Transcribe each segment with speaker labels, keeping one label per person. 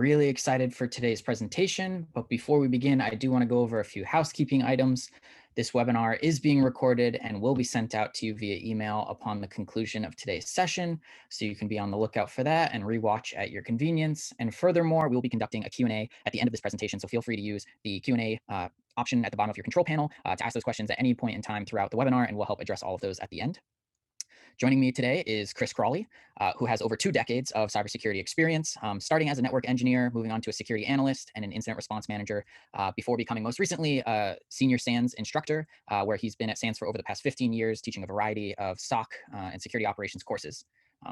Speaker 1: really excited for today's presentation, but before we begin, I do want to go over a few housekeeping items. This webinar is being recorded and will be sent out to you via email upon the conclusion of today's session, so you can be on the lookout for that and rewatch at your convenience. And furthermore, we'll be conducting a Q&A at the end of this presentation, so feel free to use the Q&A option at the bottom of your control panel to ask those questions at any point in time throughout the webinar, and we'll help address all of those at the end. Joining me today is Chris Crawley, who has over 2 decades of cybersecurity experience, starting as a network engineer, moving on to a security analyst and an incident response manager, before becoming most recently a senior SANS instructor, where he's been at SANS for over the past 15 years, teaching a variety of SOC and security operations courses.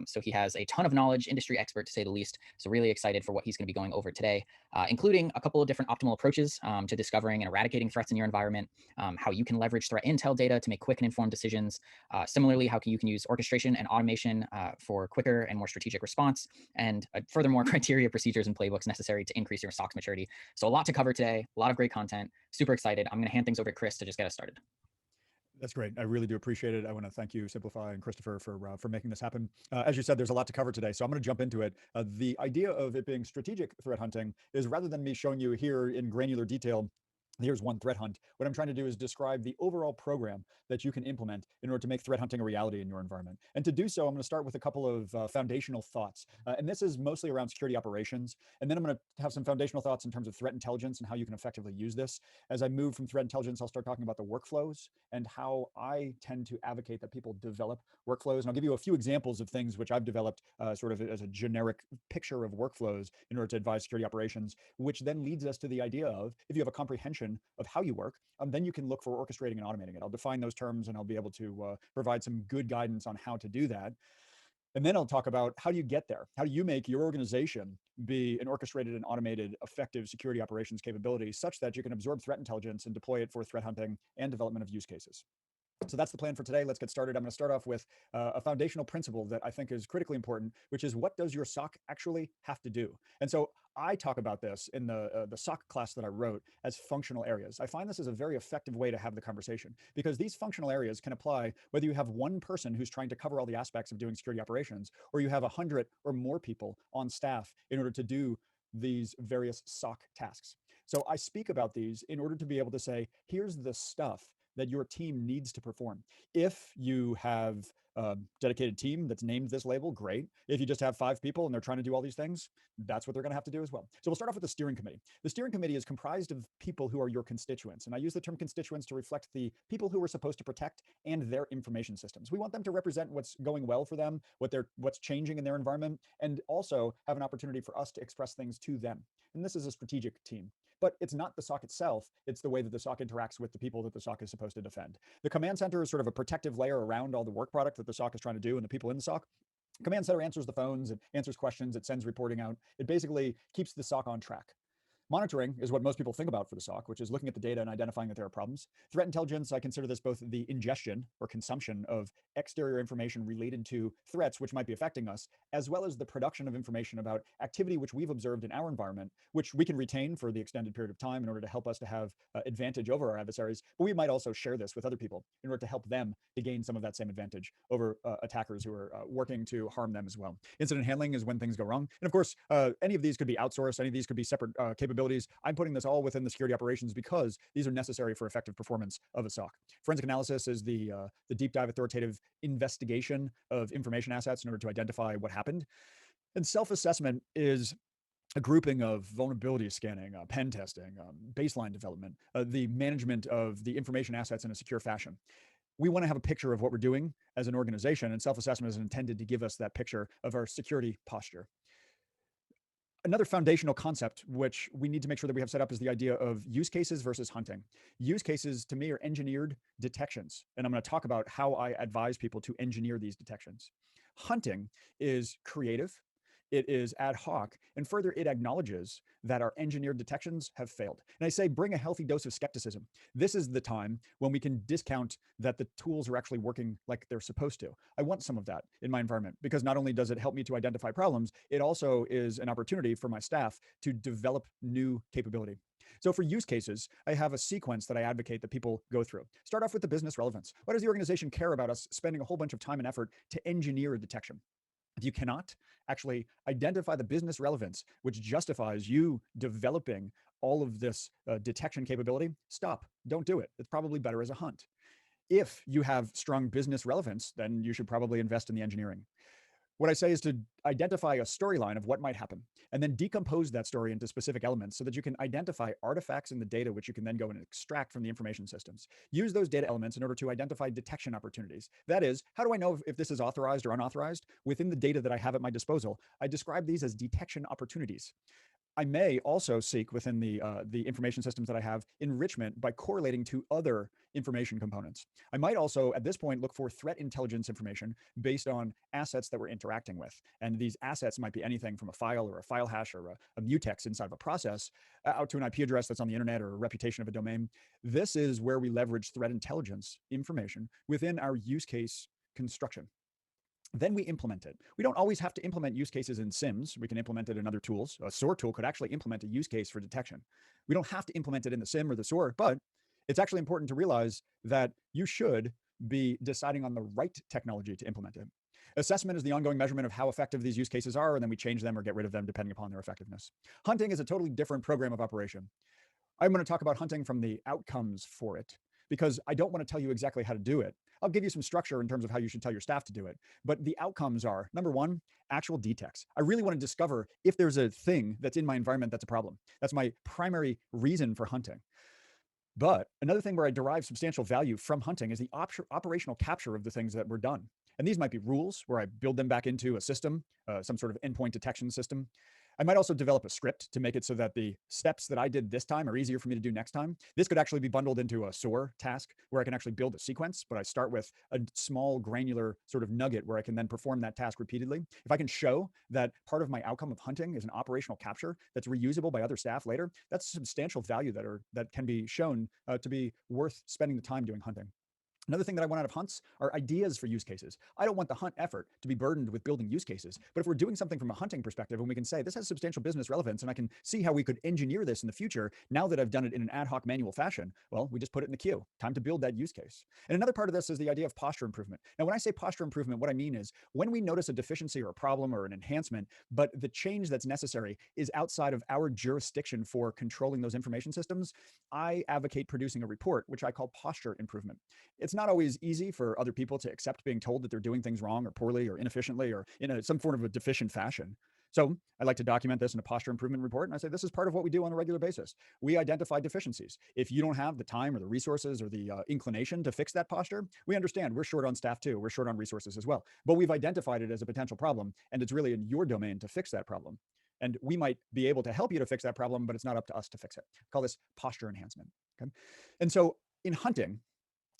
Speaker 1: So he has a ton of knowledge, industry expert to say the least. So really excited for what he's going to be going over today, including a couple of different optimal approaches to discovering and eradicating threats in your environment, how you can leverage threat intel data to make quick and informed decisions. Similarly, how you can use orchestration and automation for quicker and more strategic response, and furthermore, criteria, procedures, and playbooks necessary to increase your SOC's maturity. So a lot to cover today, a lot of great content. Super excited. I'm going to hand things over to Chris to just get us started.
Speaker 2: That's great. I really do appreciate it. I want to thank you, Simplify, and Christopher for making this happen. As you said, there's a lot to cover today, so I'm going to jump into it. The idea of it being strategic threat hunting is, rather than me showing you here in granular detail, here's one threat hunt, what I'm trying to do is describe the overall program that you can implement in order to make threat hunting a reality in your environment. And to do so, I'm going to start with a couple of foundational thoughts. And this is mostly around security operations. And then I'm going to have some foundational thoughts in terms of threat intelligence and how you can effectively use this. As I move from threat intelligence, I'll start talking about the workflows and how I tend to advocate that people develop workflows. And I'll give you a few examples of things which I've developed sort of as a generic picture of workflows in order to advise security operations, which then leads us to the idea of, if you have a comprehension of how you work, then you can look for orchestrating and automating it. I'll define those terms and I'll be able to provide some good guidance on how to do that. And then I'll talk about, how do you get there? How do you make your organization be an orchestrated and automated, effective security operations capability such that you can absorb threat intelligence and deploy it for threat hunting and development of use cases? So that's the plan for today. Let's get started. I'm going to start off with a foundational principle that I think is critically important, which is, what does your SOC actually have to do? And so I talk about this in the SOC class that I wrote as functional areas. I find this is a very effective way to have the conversation, because these functional areas can apply whether you have one person who's trying to cover all the aspects of doing security operations, or you have 100 or more people on staff in order to do these various SOC tasks. So I speak about these in order to be able to say, here's the stuff that your team needs to perform. If you have a dedicated team that's named this label, great. If you just have 5 people and they're trying to do all these things, that's what they're going to have to do as well. So we'll start off with the steering committee. The steering committee is comprised of people who are your constituents. And I use the term constituents to reflect the people who we're supposed to protect and their information systems. We want them to represent what's going well for them, what's changing in their environment, and also have an opportunity for us to express things to them. And this is a strategic team. But it's not the SOC itself, it's the way that the SOC interacts with the people that the SOC is supposed to defend. The command center is sort of a protective layer around all the work product that the SOC is trying to do and the people in the SOC. Command center answers the phones, it answers questions, it sends reporting out. It basically keeps the SOC on track. Monitoring is what most people think about for the SOC, which is looking at the data and identifying that there are problems. Threat intelligence, I consider this both the ingestion or consumption of exterior information related to threats which might be affecting us, as well as the production of information about activity which we've observed in our environment, which we can retain for the extended period of time in order to help us to have advantage over our adversaries. But we might also share this with other people in order to help them to gain some of that same advantage over attackers who are working to harm them as well. Incident handling is when things go wrong. And of course, any of these could be outsourced, any of these could be separate capabilities. I'm putting this all within the security operations because these are necessary for effective performance of a SOC. Forensic analysis is the deep dive authoritative investigation of information assets in order to identify what happened. And self-assessment is a grouping of vulnerability scanning, pen testing, baseline development, the management of the information assets in a secure fashion. We want to have a picture of what we're doing as an organization, and self-assessment is intended to give us that picture of our security posture. Another foundational concept which we need to make sure that we have set up is the idea of use cases versus hunting. Use cases, to me, are engineered detections, and I'm going to talk about how I advise people to engineer these detections. Hunting is creative, it is ad hoc, and further, it acknowledges that our engineered detections have failed. And I say, bring a healthy dose of skepticism. This is the time when we can discount that the tools are actually working like they're supposed to. I want some of that in my environment, because not only does it help me to identify problems, it also is an opportunity for my staff to develop new capability. So for use cases, I have a sequence that I advocate that people go through. Start off with the business relevance. Why does the organization care about us spending a whole bunch of time and effort to engineer a detection? If you cannot actually identify the business relevance, which justifies you developing all of this detection capability, stop, don't do it. It's probably better as a hunt. If you have strong business relevance, then you should probably invest in the engineering. What I say is to identify a storyline of what might happen and then decompose that story into specific elements so that you can identify artifacts in the data which you can then go and extract from the information systems. Use those data elements in order to identify detection opportunities. That is, how do I know if this is authorized or unauthorized? Within the data that I have at my disposal, I describe these as detection opportunities. I may also seek within the information systems that I have enrichment by correlating to other information components. I might also, at this point, look for threat intelligence information based on assets that we're interacting with. And these assets might be anything from a file or a file hash or a mutex inside of a process out to an IP address that's on the internet or a reputation of a domain. This is where we leverage threat intelligence information within our use case construction. Then we implement it. We don't always have to implement use cases in SIMs. We can implement it in other tools. A SOAR tool could actually implement a use case for detection. We don't have to implement it in the SIM or the SOAR, but it's actually important to realize that you should be deciding on the right technology to implement it. Assessment is the ongoing measurement of how effective these use cases are, and then we change them or get rid of them depending upon their effectiveness. Hunting is a totally different program of operation. I'm going to talk about hunting from the outcomes for it, because I don't want to tell you exactly how to do it. I'll give you some structure in terms of how you should tell your staff to do it. But the outcomes are, number one, actual detects. I really want to discover if there's a thing that's in my environment that's a problem. That's my primary reason for hunting. But another thing where I derive substantial value from hunting is the operational capture of the things that were done. And these might be rules where I build them back into a system, some sort of endpoint detection system. I might also develop a script to make it so that the steps that I did this time are easier for me to do next time. This could actually be bundled into a SOAR task where I can actually build a sequence, but I start with a small granular sort of nugget where I can then perform that task repeatedly. If I can show that part of my outcome of hunting is an operational capture that's reusable by other staff later, that's substantial value that can be shown to be worth spending the time doing hunting. Another thing that I want out of hunts are ideas for use cases. I don't want the hunt effort to be burdened with building use cases, but if we're doing something from a hunting perspective and we can say this has substantial business relevance and I can see how we could engineer this in the future now that I've done it in an ad hoc manual fashion, well, we just put it in the queue. Time to build that use case. And another part of this is the idea of posture improvement. Now, when I say posture improvement, what I mean is when we notice a deficiency or a problem or an enhancement, but the change that's necessary is outside of our jurisdiction for controlling those information systems, I advocate producing a report, which I call posture improvement. It's not always easy for other people to accept being told that they're doing things wrong or poorly or inefficiently or in some form of a deficient fashion. So I like to document this in a posture improvement report. And I say, this is part of what we do on a regular basis. We identify deficiencies. If you don't have the time or the resources or the inclination to fix that posture, we understand we're short on staff too. We're short on resources as well. But we've identified it as a potential problem. And it's really in your domain to fix that problem. And we might be able to help you to fix that problem, but it's not up to us to fix it. I call this posture enhancement. Okay? And so in hunting,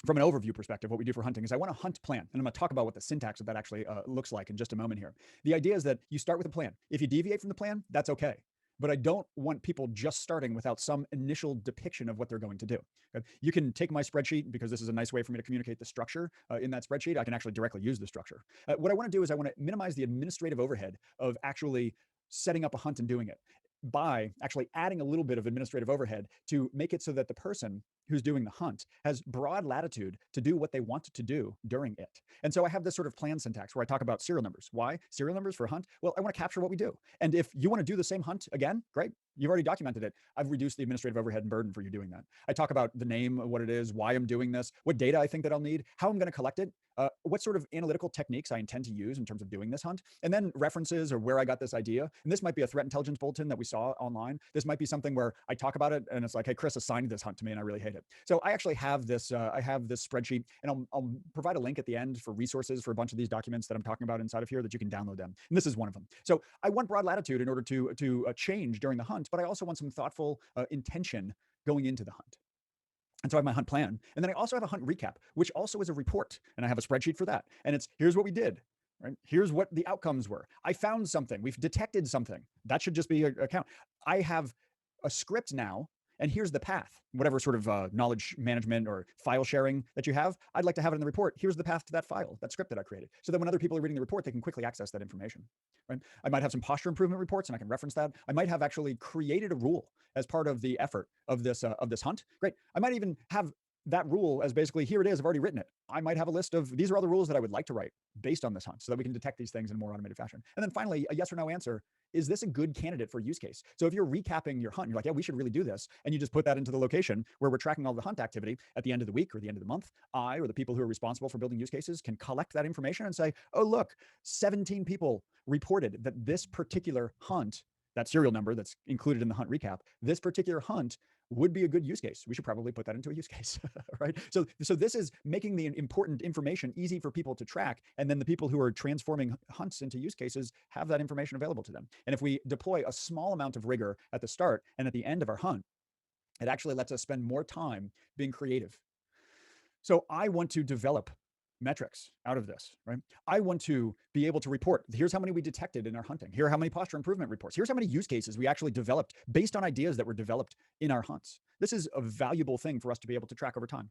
Speaker 2: from an overview perspective, what we do for hunting is I want a hunt plan. And I'm going to talk about what the syntax of that actually looks like in just a moment here. The idea is that you start with a plan. If you deviate from the plan, that's okay. But I don't want people just starting without some initial depiction of what they're going to do. Okay? You can take my spreadsheet because this is a nice way for me to communicate the structure in that spreadsheet. I can actually directly use the structure. What I want to do is I want to minimize the administrative overhead of actually setting up a hunt and doing it by actually adding a little bit of administrative overhead to make it so that the person who's doing the hunt has broad latitude to do what they want to do during it. And so I have this sort of plan syntax where I talk about serial numbers. Why serial numbers for a hunt? Well, I want to capture what we do. And if you want to do the same hunt again, great. You've already documented it. I've reduced the administrative overhead and burden for you doing that. I talk about the name of what it is, why I'm doing this, what data I think that I'll need, how I'm going to collect it, what sort of analytical techniques I intend to use in terms of doing this hunt, and then references or where I got this idea. And this might be a threat intelligence bulletin that we saw online. This might be something where I talk about it and it's like, hey, Chris assigned this hunt to me and I really hate it. So I actually have this, I have this spreadsheet, and I'll provide a link at the end for resources for a bunch of these documents that I'm talking about inside of here that you can download them. And this is one of them. So I want broad latitude in order to change during the hunt, but I also want some thoughtful intention going into the hunt. And so I have my hunt plan. And then I also have a hunt recap, which also is a report. And I have a spreadsheet for that. And it's, here's what we did, right? Here's what the outcomes were. I found something. We've detected something. That should just be a count. I have a script now, and here's the path. Whatever sort of knowledge management or file sharing that you have, I'd like to have it in the report. Here's the path to that file, that script that I created. So that when other people are reading the report, they can quickly access that information, right? I might have some posture improvement reports and I can reference that. I might have actually created a rule as part of the effort of this hunt. Great. I might even have that rule as basically, here it is, I've already written it. I might have a list of, these are all the rules that I would like to write based on this hunt so that we can detect these things in a more automated fashion. And then finally, a yes or no answer. Is this a good candidate for use case? So if you're recapping your hunt, you're like, yeah, we should really do this. And you just put that into the location where we're tracking all the hunt activity at the end of the week or the end of the month. I, or the people who are responsible for building use cases, can collect that information and say, oh, look, 17 people reported that this particular hunt, that serial number that's included in the hunt recap, this particular hunt would be a good use case. We should probably put that into a use case, right? So this is making the important information easy for people to track. And then the people who are transforming hunts into use cases have that information available to them. And if we deploy a small amount of rigor at the start and at the end of our hunt, it actually lets us spend more time being creative. So I want to develop metrics out of this, right? I want to be able to report, here's how many we detected in our hunting. Here are how many posture improvement reports. Here's how many use cases we actually developed based on ideas that were developed in our hunts. This is a valuable thing for us to be able to track over time.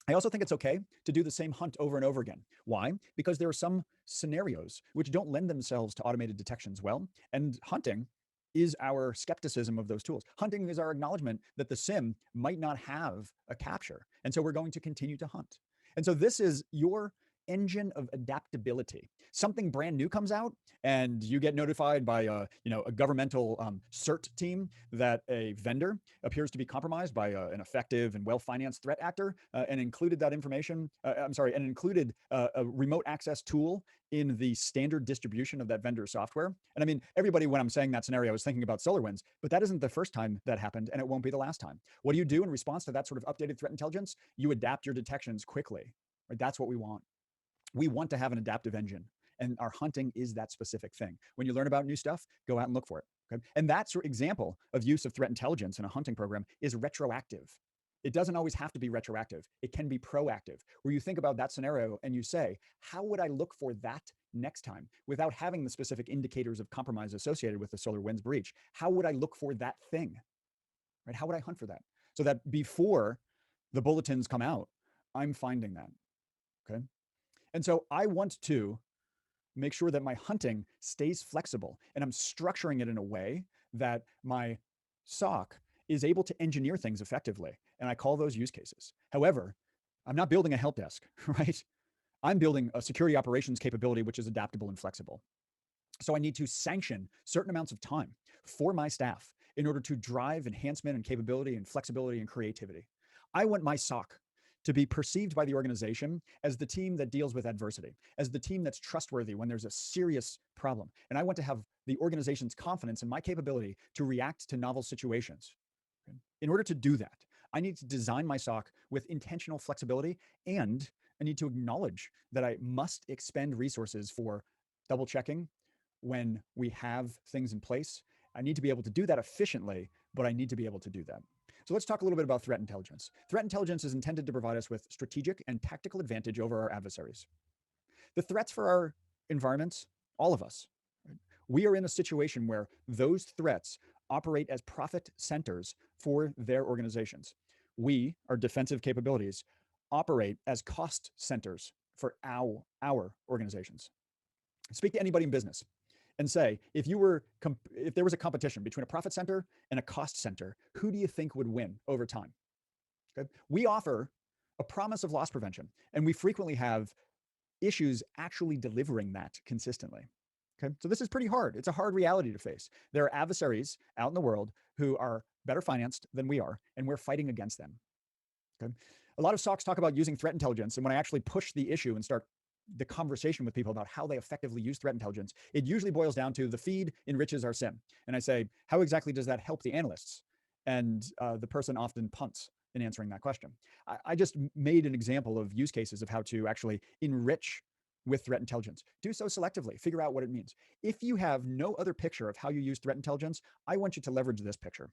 Speaker 2: I also think it's okay to do the same hunt over and over again. Why? Because there are some scenarios which don't lend themselves to automated detections well, and hunting is our skepticism of those tools. Hunting is our acknowledgement that the SIM might not have a capture, and so we're going to continue to hunt. And so this is your engine of adaptability. Something brand new comes out and you get notified by a governmental CERT team that a vendor appears to be compromised by an effective and well-financed threat actor and included that information, and included a remote access tool in the standard distribution of that vendor's software. And I mean, everybody, when I'm saying that scenario, is thinking about SolarWinds, but that isn't the first time that happened, and it won't be the last time. What do you do in response to that sort of updated threat intelligence? You adapt your detections quickly, right? That's what we want. We want to have an adaptive engine, and our hunting is that specific thing. When you learn about new stuff, go out and look for it. Okay? And that sort of example of use of threat intelligence in a hunting program is retroactive. It doesn't always have to be retroactive. It can be proactive, where you think about that scenario and you say, how would I look for that next time without having the specific indicators of compromise associated with the SolarWinds breach? How would I look for that thing? Right? How would I hunt for that? So that before the bulletins come out, I'm finding that. Okay. And so I want to make sure that my hunting stays flexible, and I'm structuring it in a way that my SOC is able to engineer things effectively. And I call those use cases. However, I'm not building a help desk, right? I'm building a security operations capability which is adaptable and flexible. So I need to sanction certain amounts of time for my staff in order to drive enhancement and capability and flexibility and creativity. I want my SOC to be perceived by the organization as the team that deals with adversity, as the team that's trustworthy when there's a serious problem. And I want to have the organization's confidence in my capability to react to novel situations. In order to do that, I need to design my SOC with intentional flexibility, and I need to acknowledge that I must expend resources for double checking when we have things in place. I need to be able to do that efficiently, but I need to be able to do that. So let's talk a little bit about threat intelligence. Threat intelligence is intended to provide us with strategic and tactical advantage over our adversaries. The threats for our environments, all of us, right? We are in a situation where those threats operate as profit centers for their organizations. We, our defensive capabilities, operate as cost centers for our organizations. Speak to anybody in business and say, if there was a competition between a profit center and a cost center, who do you think would win over time? Okay. We offer a promise of loss prevention, and we frequently have issues actually delivering that consistently. Okay. So this is pretty hard. It's a hard reality to face. There are adversaries out in the world who are better financed than we are, and we're fighting against them. Okay. A lot of SOCs talk about using threat intelligence, and when I actually push the issue and start the conversation with people about how they effectively use threat intelligence, it usually boils down to the feed enriches our SIM. And I say, how exactly does that help the analysts? And the person often punts in answering that question. I just made an example of use cases of how to actually enrich with threat intelligence. Do so selectively, figure out what it means. If you have no other picture of how you use threat intelligence, I want you to leverage this picture.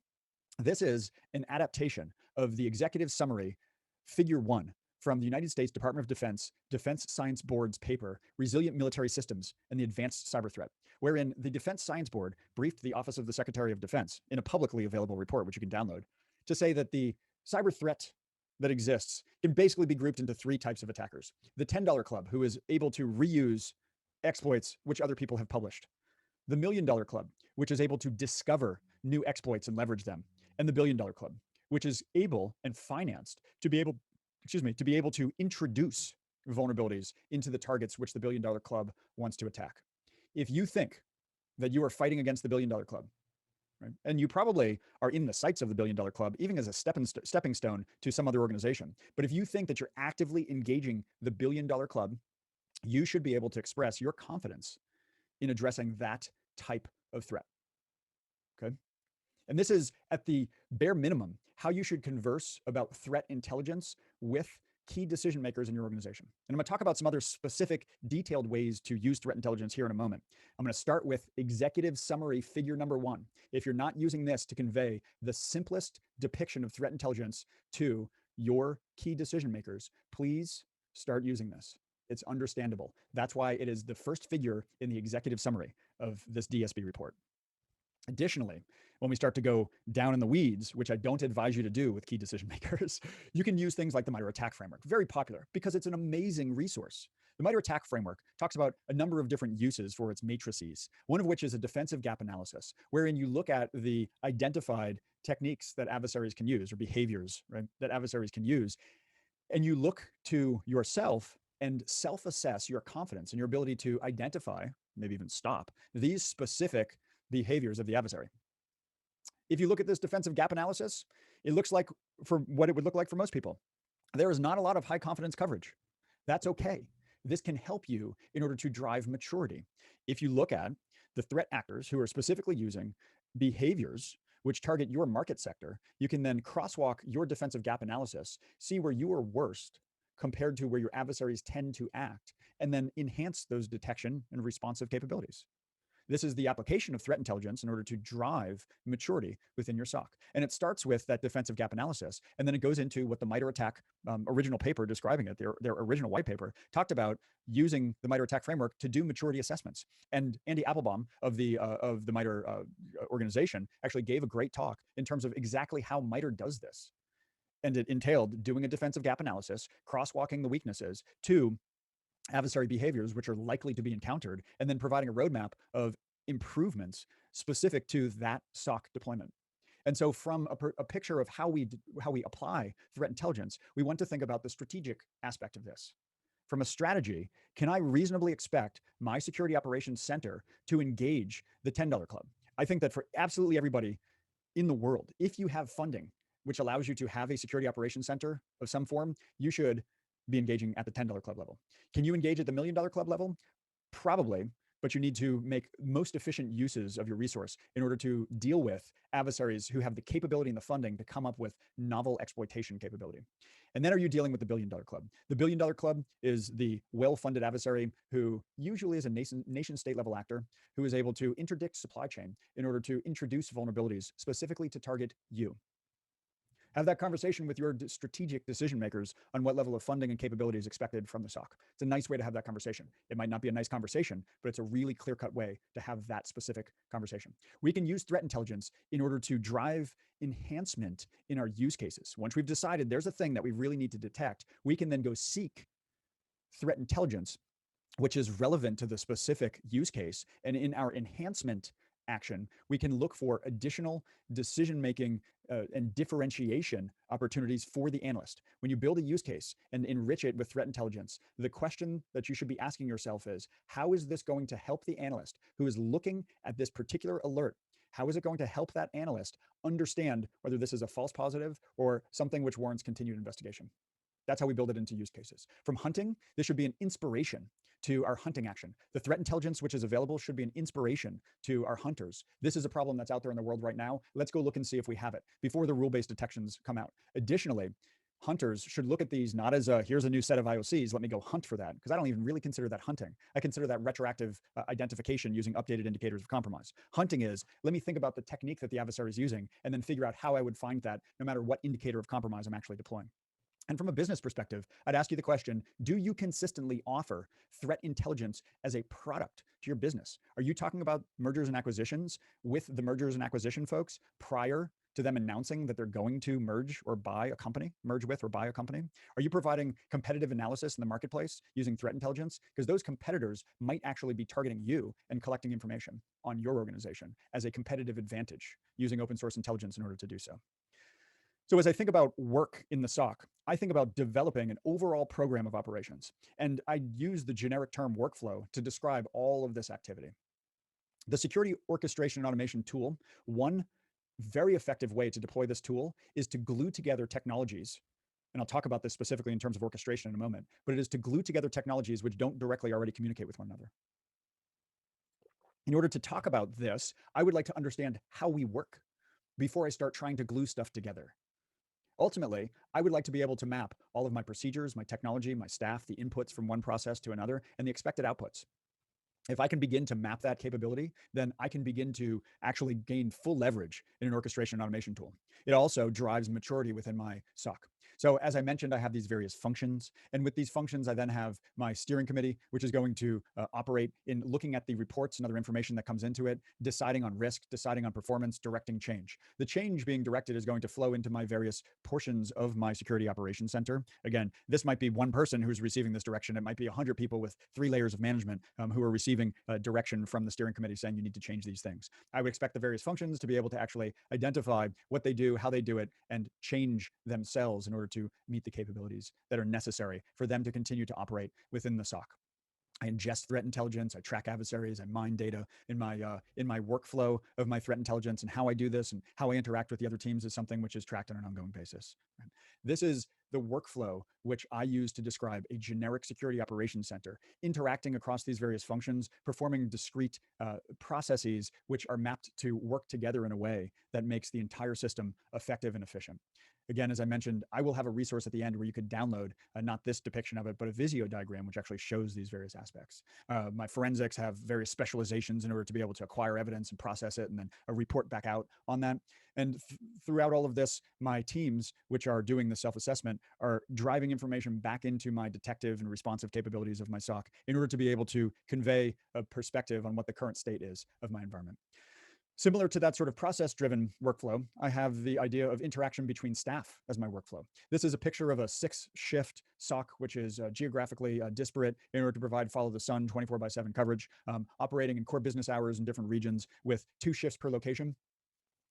Speaker 2: This is an adaptation of the executive summary, figure 1, from the United States Department of Defense Defense Science Board's paper, Resilient Military Systems and the Advanced Cyber Threat, wherein the Defense Science Board briefed the Office of the Secretary of Defense in a publicly available report, which you can download, to say that the cyber threat that exists can basically be grouped into 3 types of attackers. The $10 club, who is able to reuse exploits which other people have published. The $1 million club, which is able to discover new exploits and leverage them. And the $1 billion club, which is able and financed to be able, to be able to introduce vulnerabilities into the targets which the $1 billion club wants to attack. If you think that you are fighting against the $1 billion club, right, and you probably are in the sights of the $1 billion club, even as a stepping stone to some other organization, but if you think that you're actively engaging the $1 billion club, you should be able to express your confidence in addressing that type of threat. Okay. And this is at the bare minimum how you should converse about threat intelligence with key decision makers in your organization. And I'm going to talk about some other specific detailed ways to use threat intelligence here in a moment. I'm going to start with executive summary figure number 1. If you're not using this to convey the simplest depiction of threat intelligence to your key decision makers, please start using this. It's understandable. That's why it is the first figure in the executive summary of this DSB report. Additionally, when we start to go down in the weeds, which I don't advise you to do with key decision makers, you can use things like the MITRE attack framework. Very popular because it's an amazing resource. The MITRE attack framework talks about a number of different uses for its matrices, one of which is a defensive gap analysis, wherein you look at the identified techniques that adversaries can use, or behaviors, right, that adversaries can use, and you look to yourself and self-assess your confidence and your ability to identify, maybe even stop, these specific behaviors of the adversary. If you look at this defensive gap analysis, it looks like, for what it would look like for most people, there is not a lot of high confidence coverage. That's okay. This can help you in order to drive maturity. If you look at the threat actors who are specifically using behaviors which target your market sector, you can then crosswalk your defensive gap analysis, see where you are worst compared to where your adversaries tend to act, and then enhance those detection and responsive capabilities. This is the application of threat intelligence in order to drive maturity within your SOC. And it starts with that defensive gap analysis, and then it goes into what the MITRE attack original paper describing it, their original white paper, talked about using the MITRE attack framework to do maturity assessments. And Andy Applebaum of the MITRE organization actually gave a great talk in terms of exactly how MITRE does this. And it entailed doing a defensive gap analysis, crosswalking the weaknesses to adversary behaviors which are likely to be encountered, and then providing a roadmap of improvements specific to that SOC deployment. And so from a picture of how we apply threat intelligence, we want to think about the strategic aspect of this. From a strategy, can I reasonably expect my security operations center to engage the $10 club? I think that for absolutely everybody in the world, if you have funding which allows you to have a security operations center of some form, you should be engaging at the $10 club level. Can you engage at the $1 million club level? Probably, but you need to make most efficient uses of your resource in order to deal with adversaries who have the capability and the funding to come up with novel exploitation capability. And then are you dealing with the $1 billion club? The $1 billion club is the well-funded adversary who usually is a nation state level actor who is able to interdict supply chain in order to introduce vulnerabilities specifically to target you. Have that conversation with your strategic decision makers on what level of funding and capability is expected from the SOC. It's a nice way to have that conversation. It might not be a nice conversation, but it's a really clear-cut way to have that specific conversation. We can use threat intelligence in order to drive enhancement in our use cases. Once we've decided there's a thing that we really need to detect, we can then go seek threat intelligence, which is relevant to the specific use case. And in our enhancement action, we can look for additional decision-making and differentiation opportunities for the analyst. When you build a use case and enrich it with threat intelligence, the question that you should be asking yourself is, how is this going to help the analyst who is looking at this particular alert? How is it going to help that analyst understand whether this is a false positive or something which warrants continued investigation? That's how we build it into use cases. From hunting, this should be an inspiration to our hunting action. The threat intelligence which is available should be an inspiration to our hunters. This is a problem that's out there in the world right now. Let's go look and see if we have it before the rule-based detections come out. Additionally, hunters should look at these not as here's a new set of IOCs, let me go hunt for that, because I don't even really consider that hunting. I consider that retroactive identification using updated indicators of compromise. Hunting is, let me think about the technique that the adversary is using and then figure out how I would find that no matter what indicator of compromise I'm actually deploying. And from a business perspective, I'd ask you the question, do you consistently offer threat intelligence as a product to your business? Are you talking about mergers and acquisitions with the mergers and acquisition folks prior to them announcing that they're going to merge or buy a company, merge with or buy a company? Are you providing competitive analysis in the marketplace using threat intelligence? Because those competitors might actually be targeting you and collecting information on your organization as a competitive advantage using open source intelligence in order to do so. So as I think about work in the SOC, I think about developing an overall program of operations. And I use the generic term workflow to describe all of this activity. The security orchestration and automation tool, one very effective way to deploy this tool is to glue together technologies. And I'll talk about this specifically in terms of orchestration in a moment, but it is to glue together technologies which don't directly already communicate with one another. In order to talk about this, I would like to understand how we work before I start trying to glue stuff together. Ultimately, I would like to be able to map all of my procedures, my technology, my staff, the inputs from one process to another, and the expected outputs. If I can begin to map that capability, then I can begin to actually gain full leverage in an orchestration and automation tool. It also drives maturity within my SOC. So as I mentioned, I have these various functions. And with these functions, I then have my steering committee, which is going to operate in looking at the reports and other information that comes into it, deciding on risk, deciding on performance, directing change. The change being directed is going to flow into my various portions of my security operations center. Again, this might be one person who's receiving this direction. It might be 100 people with 3 layers of management who are receiving direction from the steering committee saying you need to change these things. I would expect the various functions to be able to actually identify what they do, how they do it, and change themselves in order to meet the capabilities that are necessary for them to continue to operate within the SOC. I ingest threat intelligence, I track adversaries, I mine data in my workflow of my threat intelligence, and how I do this and how I interact with the other teams is something which is tracked on an ongoing basis. This is the workflow which I use to describe a generic security operations center, interacting across these various functions, performing discrete processes which are mapped to work together in a way that makes the entire system effective and efficient. Again, as I mentioned, I will have a resource at the end where you could download not this depiction of it, but a Visio diagram, which actually shows these various aspects. My forensics have various specializations in order to be able to acquire evidence and process it and then report back out on that. And throughout all of this, my teams, which are doing the self-assessment, are driving information back into my detective and responsive capabilities of my SOC in order to be able to convey a perspective on what the current state is of my environment. Similar to that sort of process-driven workflow, I have the idea of interaction between staff as my workflow. This is a picture of a 6-shift SOC, which is geographically disparate in order to provide follow-the-sun 24/7 coverage, operating in core business hours in different regions with 2 shifts per location.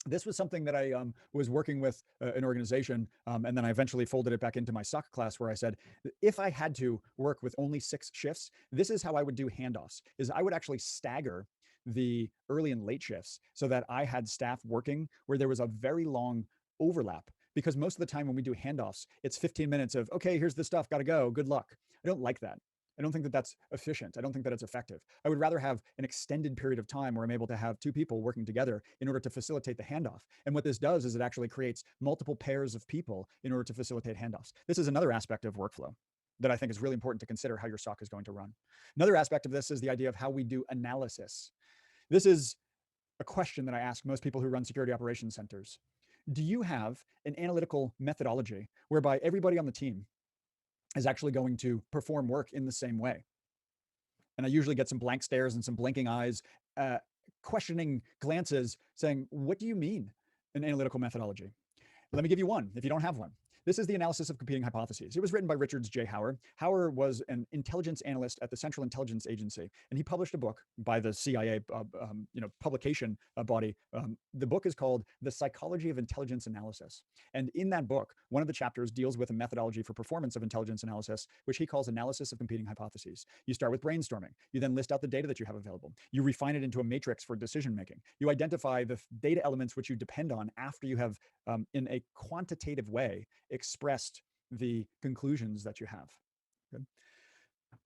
Speaker 2: This was something that I was working with an organization, and then I eventually folded it back into my SOC class where I said, if I had to work with only 6 shifts, this is how I would do handoffs, is I would actually stagger the early and late shifts so that I had staff working where there was a very long overlap. Because most of the time when we do handoffs, it's 15 minutes of, okay, here's the stuff, gotta go, good luck. I don't like that. I don't think that that's efficient. I don't think that it's effective. I would rather have an extended period of time where I'm able to have 2 people working together in order to facilitate the handoff. And what this does is it actually creates multiple pairs of people in order to facilitate handoffs. This is another aspect of workflow that I think is really important to consider how your SOC is going to run. Another aspect of this is the idea of how we do analysis. This is a question that I ask most people who run security operations centers. Do you have an analytical methodology whereby everybody on the team is actually going to perform work in the same way? And I usually get some blank stares and some blinking eyes, questioning glances saying, what do you mean an analytical methodology? Let me give you one if you don't have one. This is the analysis of competing hypotheses. It was written by Richard J. Hauer. Hauer was an intelligence analyst at the Central Intelligence Agency, and he published a book by the CIA publication body. The book is called The Psychology of Intelligence Analysis. And in that book, one of the chapters deals with a methodology for performance of intelligence analysis, which he calls analysis of competing hypotheses. You start with brainstorming. You then list out the data that you have available. You refine it into a matrix for decision making. You identify the data elements which you depend on after you have, in a quantitative way, expressed the conclusions that you have. Good.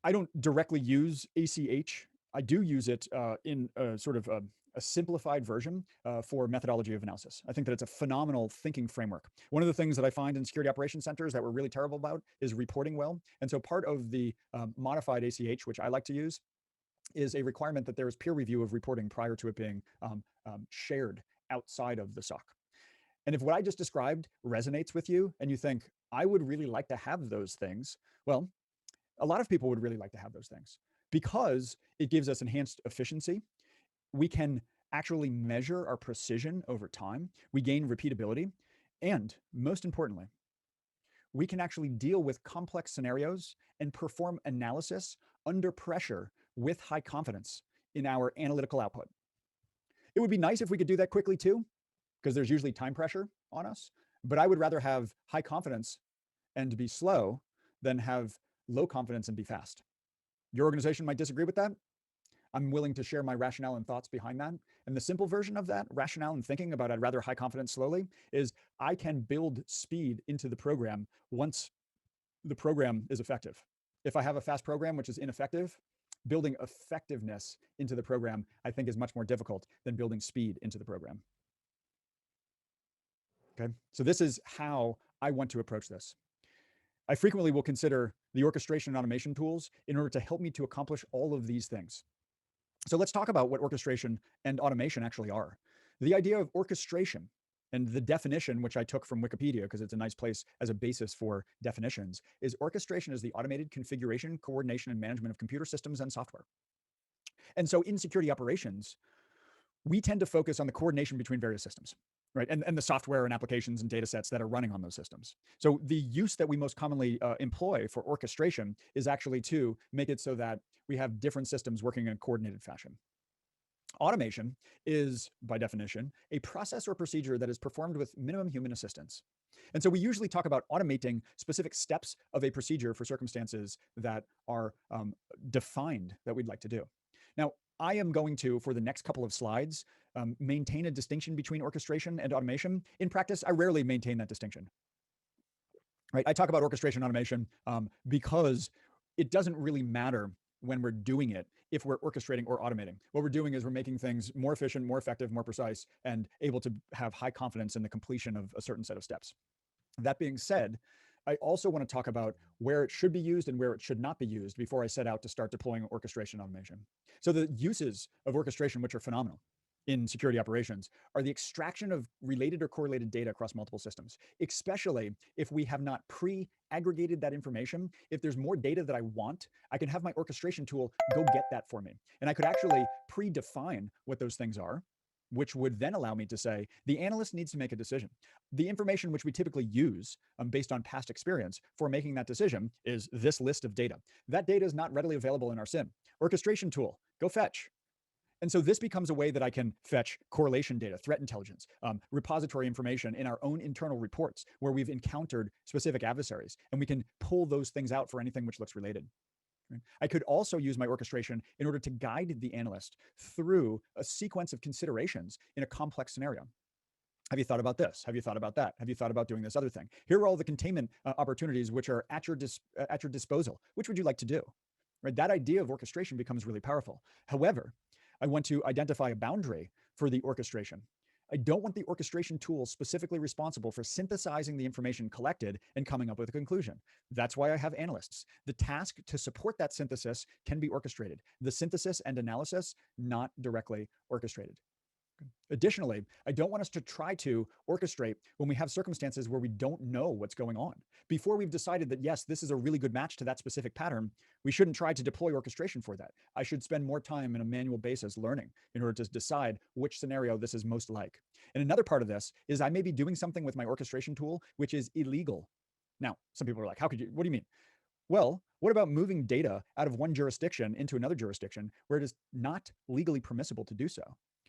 Speaker 2: I don't directly use ACH. I do use it in a sort of a simplified version for methodology of analysis. I think that it's a phenomenal thinking framework. One of the things that I find in security operations centers that we're really terrible about is reporting well. And so part of the modified ACH, which I like to use, is a requirement that there is peer review of reporting prior to it being shared outside of the SOC. And if what I just described resonates with you and you think, I would really like to have those things, well, a lot of people would really like to have those things because it gives us enhanced efficiency. We can actually measure our precision over time. We gain repeatability. And most importantly, we can actually deal with complex scenarios and perform analysis under pressure with high confidence in our analytical output. It would be nice if we could do that quickly too, because there's usually time pressure on us. but I would rather have high confidence and be slow than have low confidence and be fast. Your organization might disagree with that. I'm willing to share my rationale and thoughts behind that. And the simple version of that rationale and thinking about I'd rather high confidence slowly is I can build speed into the program once the program is effective. If I have a fast program which is ineffective, building effectiveness into the program, I think, is much more difficult than building speed into the program. Okay, so this is how I want to approach this. I frequently will consider the orchestration and automation tools in order to help me to accomplish all of these things. So let's talk about what orchestration and automation actually are. The idea of orchestration, and the definition, which I took from Wikipedia because it's a nice place as a basis for definitions, is orchestration is the automated configuration, coordination, and management of computer systems and software. And so in security operations, we tend to focus on the coordination between various systems, right? And the software and applications and data sets that are running on those systems. So the use that we most commonly employ for orchestration is actually to make it so that we have different systems working in a coordinated fashion. Automation is, by definition, a process or procedure that is performed with minimum human assistance. And so we usually talk about automating specific steps of a procedure for circumstances that are defined that we'd like to do. Now, I am going to, for the next couple of slides, maintain a distinction between orchestration and automation. In practice, I rarely maintain that distinction. Right? I talk about orchestration and automation because it doesn't really matter when we're doing it if we're orchestrating or automating. What we're doing is we're making things more efficient, more effective, more precise, and able to have high confidence in the completion of a certain set of steps. That being said, I also want to talk about where it should be used and where it should not be used before I set out to start deploying orchestration automation. So the uses of orchestration, which are phenomenal in security operations, are the extraction of related or correlated data across multiple systems, especially if we have not pre-aggregated that information. If there's more data that I want, I can have my orchestration tool go get that for me. And I could actually predefine what those things are, which would then allow me to say, the analyst needs to make a decision. The information which we typically use based on past experience for making that decision is this list of data. That data is not readily available in our SIM. Orchestration tool, go fetch. And so this becomes a way that I can fetch correlation data, threat intelligence, repository information in our own internal reports where we've encountered specific adversaries, and we can pull those things out for anything which looks related. I could also use my orchestration in order to guide the analyst through a sequence of considerations in a complex scenario. Have you thought about this? Have you thought about that? Have you thought about doing this other thing? Here are all the containment opportunities which are at your disposal. Which would you like to do? Right? That idea of orchestration becomes really powerful. However, I want to identify a boundary for the orchestration. I don't want the orchestration tool specifically responsible for synthesizing the information collected and coming up with a conclusion. That's why I have analysts. The task to support that synthesis can be orchestrated. The synthesis and analysis, not directly orchestrated. Additionally, I don't want us to try to orchestrate when we have circumstances where we don't know what's going on. Before we've decided that, yes, this is a really good match to that specific pattern, we shouldn't try to deploy orchestration for that. I should spend more time in a manual basis learning in order to decide which scenario this is most like. And another part of this is I may be doing something with my orchestration tool which is illegal. Now, some people are like, how could you, what do you mean? Well, what about moving data out of one jurisdiction into another jurisdiction where it is not legally permissible to do so?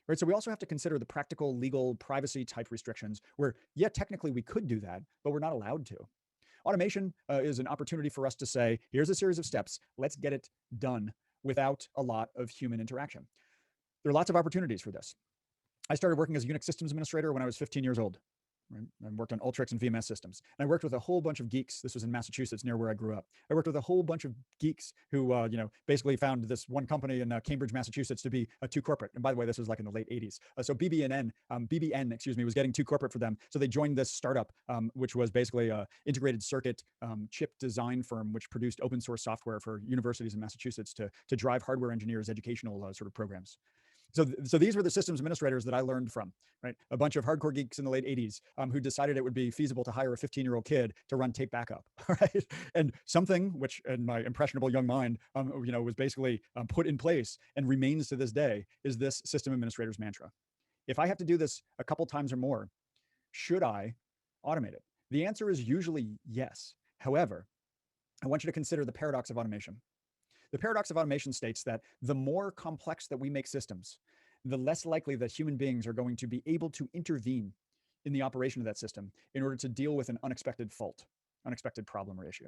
Speaker 2: Right, so we also have to consider the practical, legal, privacy type restrictions where, yeah, technically we could do that, but we're not allowed to. Automation is an opportunity for us to say, here's a series of steps, let's get it done without a lot of human interaction. There are lots of opportunities for this. I started working as a Unix systems administrator when I was 15 years old. Right? I worked on Ultrix and VMS systems. And I worked with a whole bunch of geeks. This was in Massachusetts, near where I grew up. I worked with a whole bunch of geeks who, basically found this one company in Cambridge, Massachusetts to be too corporate. And by the way, this was like in the late 80s. So BBN, was getting too corporate for them. So they joined this startup, which was basically an integrated circuit chip design firm, which produced open source software for universities in Massachusetts to drive hardware engineers' educational sort of programs. So these were the systems administrators that I learned from, right? A bunch of hardcore geeks in the late 80s who decided it would be feasible to hire a 15-year-old kid to run tape backup, right? And something which in my impressionable young mind, was basically put in place and remains to this day is this system administrator's mantra. If I have to do this a couple times or more, should I automate it? The answer is usually yes. However, I want you to consider the paradox of automation. The paradox of automation states that the more complex that we make systems, the less likely that human beings are going to be able to intervene in the operation of that system in order to deal with an unexpected fault, unexpected problem or issue.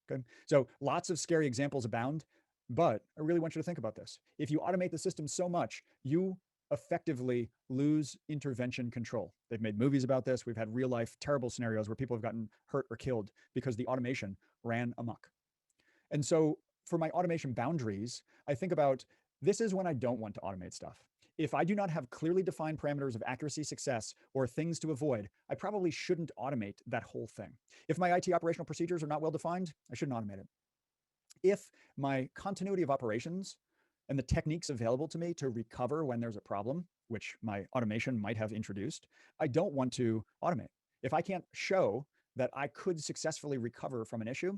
Speaker 2: Okay, so lots of scary examples abound, but I really want you to think about this. If you automate the system so much, you effectively lose intervention control. They've made movies about this. We've had real life terrible scenarios where people have gotten hurt or killed because the automation ran amok. And so for my automation boundaries, I think about this is when I don't want to automate stuff. If I do not have clearly defined parameters of accuracy, success, or things to avoid, I probably shouldn't automate that whole thing. If my IT operational procedures are not well defined, I shouldn't automate it. If my continuity of operations and the techniques available to me to recover when there's a problem, which my automation might have introduced, I don't want to automate. If I can't show that I could successfully recover from an issue,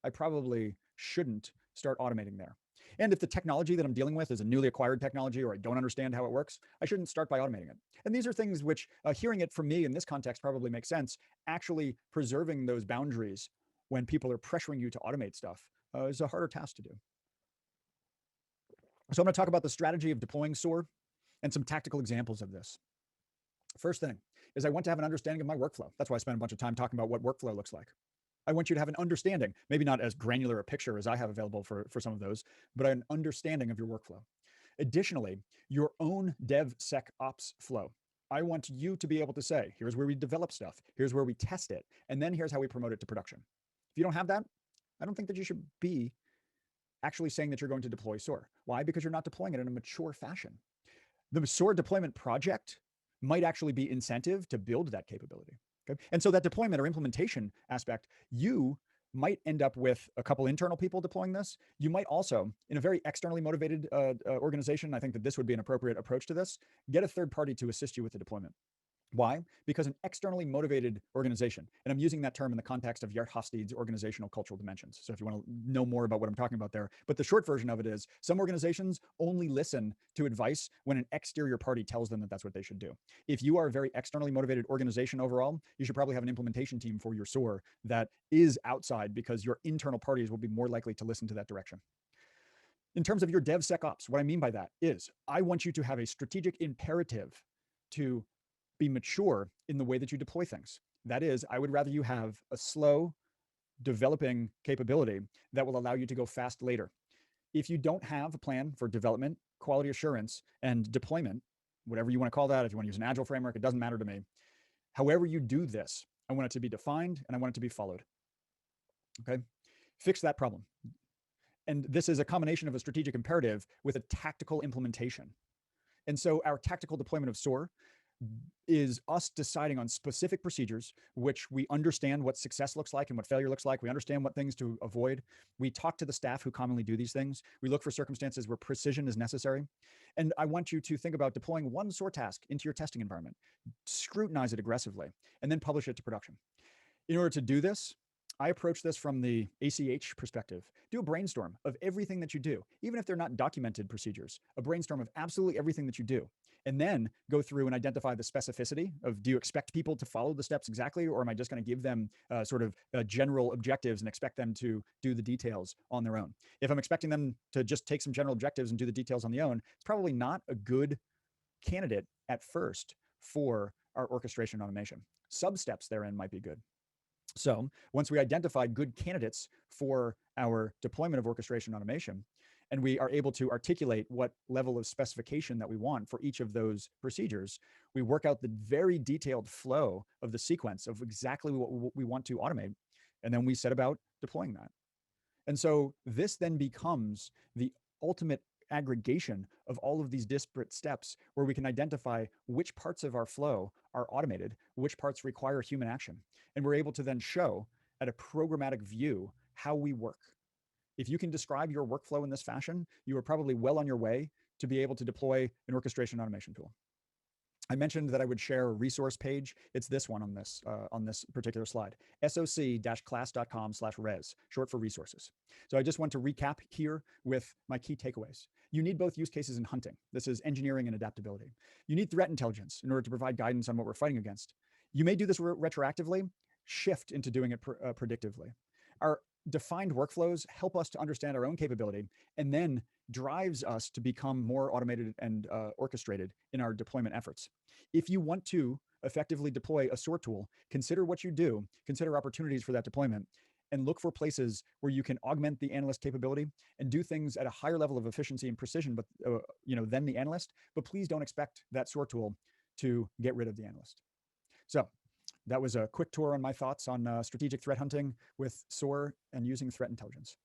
Speaker 2: I probably shouldn't start automating there. And if the technology that I'm dealing with is a newly acquired technology or I don't understand how it works, I shouldn't start by automating it. And these are things which hearing it from me in this context probably makes sense. Actually preserving those boundaries when people are pressuring you to automate stuff is a harder task to do. So I'm going to talk about the strategy of deploying SOAR and some tactical examples of this. First thing is I want to have an understanding of my workflow. That's why I spent a bunch of time talking about what workflow looks like. I want you to have an understanding, maybe not as granular a picture as I have available for some of those, but an understanding of your workflow. Additionally, your own DevSecOps flow. I want you to be able to say, here's where we develop stuff, here's where we test it, and then here's how we promote it to production. If you don't have that, I don't think that you should be actually saying that you're going to deploy SOAR. Why? Because you're not deploying it in a mature fashion. The SOAR deployment project might actually be incentive to build that capability. Okay? And so that deployment or implementation aspect, you might end up with a couple internal people deploying this. You might also, in a very externally motivated organization, I think that this would be an appropriate approach to this, get a third party to assist you with the deployment. Why? Because an externally motivated organization, and I'm using that term in the context of Geert Hofstede's organizational cultural dimensions. So if you want to know more about what I'm talking about there, but the short version of it is some organizations only listen to advice when an exterior party tells them that that's what they should do. If you are a very externally motivated organization overall, you should probably have an implementation team for your SOAR that is outside because your internal parties will be more likely to listen to that direction. In terms of your DevSecOps, what I mean by that is I want you to have a strategic imperative to be mature in the way that you deploy things. That is, I would rather you have a slow developing capability that will allow you to go fast later. If you don't have a plan for development, quality assurance, and deployment, whatever you want to call that, if you want to use an agile framework, it doesn't matter to me. However you do this, I want it to be defined and I want it to be followed. Okay? Fix that problem. And this is a combination of a strategic imperative with a tactical implementation. And so our tactical deployment of SOAR is us deciding on specific procedures, which we understand what success looks like and what failure looks like. We understand what things to avoid. We talk to the staff who commonly do these things. We look for circumstances where precision is necessary. And I want you to think about deploying one SOAR task into your testing environment, scrutinize it aggressively, and then publish it to production. In order to do this, I approach this from the ACH perspective. Do a brainstorm of everything that you do, even if they're not documented procedures, a brainstorm of absolutely everything that you do. And then go through and identify the specificity of, do you expect people to follow the steps exactly, or am I just going to give them sort of general objectives and expect them to do the details on their own? If I'm expecting them to just take some general objectives and do the details on their own, it's probably not a good candidate at first for our orchestration automation. Sub-steps therein might be good. So once we identify good candidates for our deployment of orchestration automation, and we are able to articulate what level of specification that we want for each of those procedures, we work out the very detailed flow of the sequence of exactly what we want to automate, and then we set about deploying that. And so this then becomes the ultimate aggregation of all of these disparate steps where we can identify which parts of our flow are automated, which parts require human action. And we're able to then show at a programmatic view how we work. If you can describe your workflow in this fashion, you are probably well on your way to be able to deploy an orchestration automation tool. I mentioned that I would share a resource page. It's this one on this particular slide, soc-class.com/res, short for resources. So I just want to recap here with my key takeaways. You need both use cases in hunting. This is engineering and adaptability. You need threat intelligence in order to provide guidance on what we're fighting against. You may do this retroactively, shift into doing it predictively. Our defined workflows help us to understand our own capability and then drives us to become more automated and orchestrated in our deployment efforts. If you want to effectively deploy a SOAR tool, consider what you do, consider opportunities for that deployment, and look for places where you can augment the analyst capability and do things at a higher level of efficiency and precision, but than the analyst. But please don't expect that SOAR tool to get rid of the analyst. So that was a quick tour on my thoughts on strategic threat hunting with SOAR and using threat intelligence.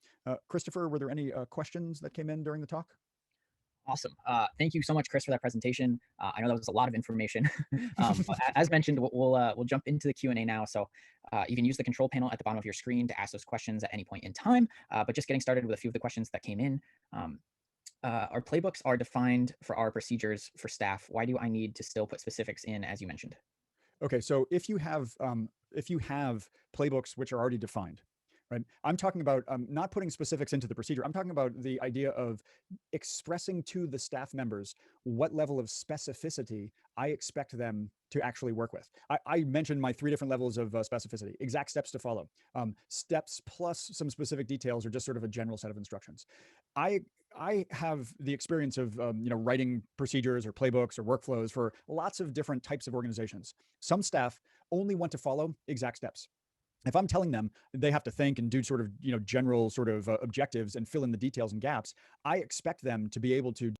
Speaker 2: Christopher, were there any questions that came in during the talk?
Speaker 1: Awesome. Thank you so much, Chris, for that presentation. I know that was a lot of information. As mentioned, we'll jump into the Q&A now. So you can use the control panel at the bottom of your screen to ask those questions at any point in time. But just getting started with a few of the questions that came in. Our playbooks are defined for our procedures for staff. Why do I need to still put specifics in, as you mentioned?
Speaker 2: Okay, so if you have playbooks which are already defined, right? I'm talking about not putting specifics into the procedure. I'm talking about the idea of expressing to the staff members what level of specificity I expect them to actually work with. I mentioned my 3 different levels of specificity, exact steps to follow. Steps plus some specific details are just sort of a general set of instructions. I have the experience of writing procedures or playbooks or workflows for lots of different types of organizations. Some staff only want to follow exact steps. If I'm telling them they have to think and do sort of general sort of objectives and fill in the details and gaps, I expect them to be able to